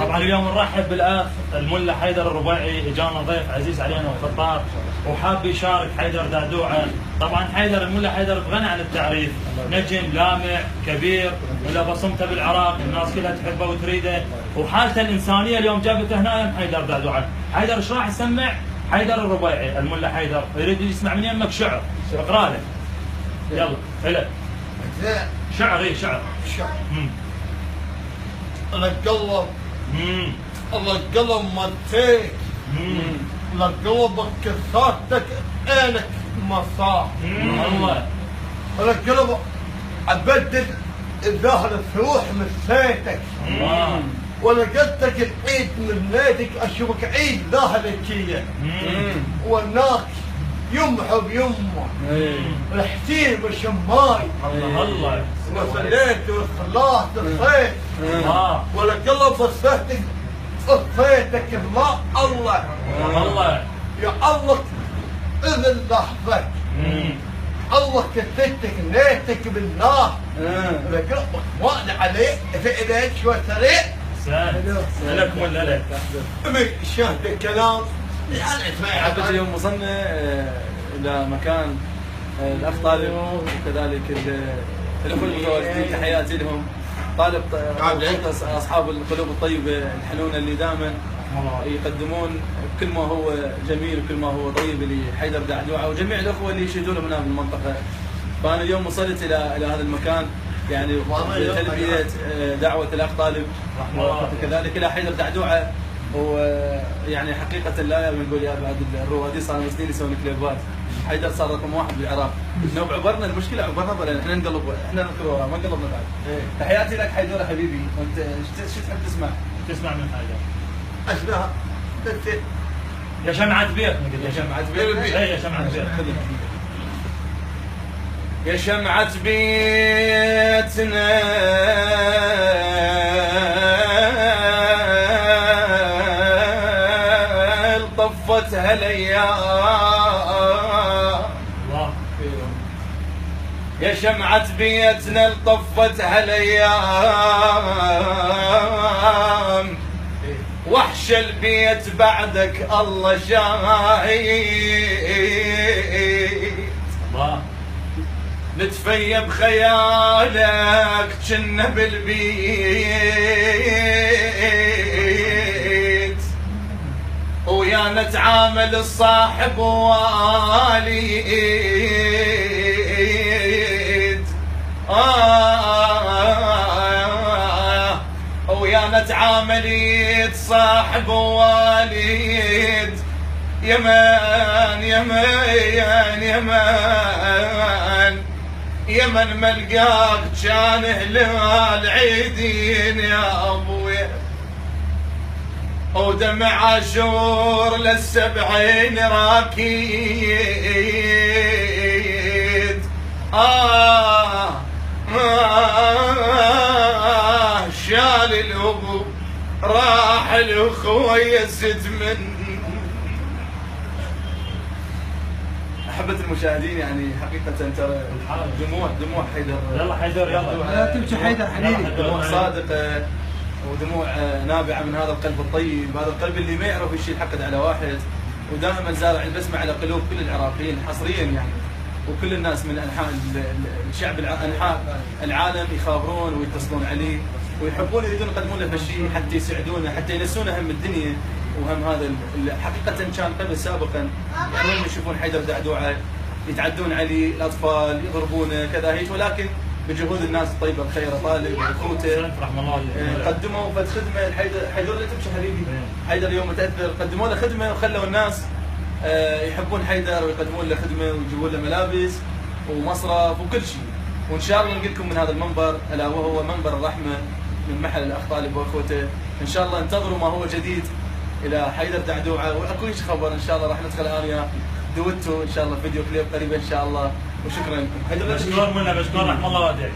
طبعا اليوم نرحب بالاخ الملا حيدر الربيعي، اجانا ضيف عزيز علينا وخطار وحاب يشارك حيدر دعدوعه. طبعا حيدر الملا حيدر غني عن التعريف، نجم لامع كبير ولا بصمته بالعراق، الناس كلها تحبه وتريده، وحالته الانسانيه اليوم جابته هنا يم حيدر دعدوعه. حيدر ايش راح يسمع؟ حيدر الربيعي الملا حيدر يريد يسمع من يمك شعر، اقرا له. يلا هلا شعر. اي شعر. لك القلب مالتيك، لك قلبك كسرتك عينك مصاح. الله لك قلب ابدل الظهر تروح من سيتك، ولقيتك العيد من ليدك اشوفك عيد ظهرك والناك يمحو بيمه الحسين بالشماي. الله وصليت وصلات الصيف ولا قلب بصيتك صيتك الماء. الله يا الله اذن لحظتك، الله كتتك نيتك بالنار لقلبك مال عليه فإليك شو سريع لكم ولا لا؟ شاهد الكلام يعني حبيت اليوم وصلنا الى مكان الاخ طالب وكذلك الاخوه المتواجدين، تحياتي لهم. طالب اصحاب القلوب الطيبه الحنونه اللي دائما يقدمون كل ما هو جميل وكل ما هو طيب لحيدر دعدوعه وجميع الاخوه اللي يشهدون هنا بالمنطقه. فانا اليوم وصلت الى هذا المكان يعني بتلبيه دعوه الاخ طالب وكذلك الى حيدر دعدوعه. ويعني حقيقة لا بنقول يا بعد الروادي صار سنين يسوون كليبات، حيدر صار رقم واحد بالعراق. لو عبرنا المشكلة عبرنا بلا احنا نقلب، احنا نذكر وراه ما قلبنا بعد. تحياتي لك حيدر حبيبي، وانت شو تحب تسمع؟ تسمع من حيدر؟ اسمع يا شمعة بيتنا. يا شمعة بيتنا. اي يا شمعة بيتنا. يا شمعة بيتنا طفتها الايام، يا شمعة بيتنا طفتها الايام، وحش البيت بعدك الله شاهد، نتفيا بخيالك جنة بالبيت، ويا نتعامل الصاحب واليد، ويا نتعامل صاحب واليد، يمن يمن يمن يمن ملقاك كان هلال عيدين يا ابوي، ودمع عاشور للسبعين راكيد. شال الابو راح الاخوه يزد من. احبة المشاهدين يعني حقيقة ترى دموع حيدر. يلا حيدر يلا لا تبكي حيدر حبيبي، دموع صادقة ودموع نابعة من هذا القلب الطيب، هذا القلب اللي ما يعرف يشيل حقد على واحد، ودائما زارع البسمة على قلوب كل العراقيين حصريا يعني، وكل الناس من انحاء الشعب انحاء العالم يخابرون ويتصلون عليه ويحبون يريدون يقدمون له شيء حتى يسعدونه، حتى ينسونه هم الدنيا وهم هذا. حقيقة كان قبل سابقا يعني هم يشوفون حيدر دعدوعه يتعدون عليه الاطفال يضربونه كذا هيك، ولكن بجهود الناس الطيبه الخيره طالب واخوته رحم الله قدموا فد خدمه. حيدر لا تمشي حبيبي، حيدر يوم متاثر قدموا له خدمه وخلوا الناس يحبون حيدر ويقدمون له خدمه ويجيبون له ملابس ومصرف وكل شيء. وان شاء الله نقول لكم من هذا المنبر الا وهو منبر الرحمه من محل الاخ طالب واخوته، ان شاء الله انتظروا ما هو جديد الى حيدر دعدوعه، واكو ايش خبر ان شاء الله راح ندخل انا وياه دوتو ان شاء الله فيديو كليب قريبا ان شاء الله. وشكرا لكم. مشكور منا، مشكور رحم الله والديك.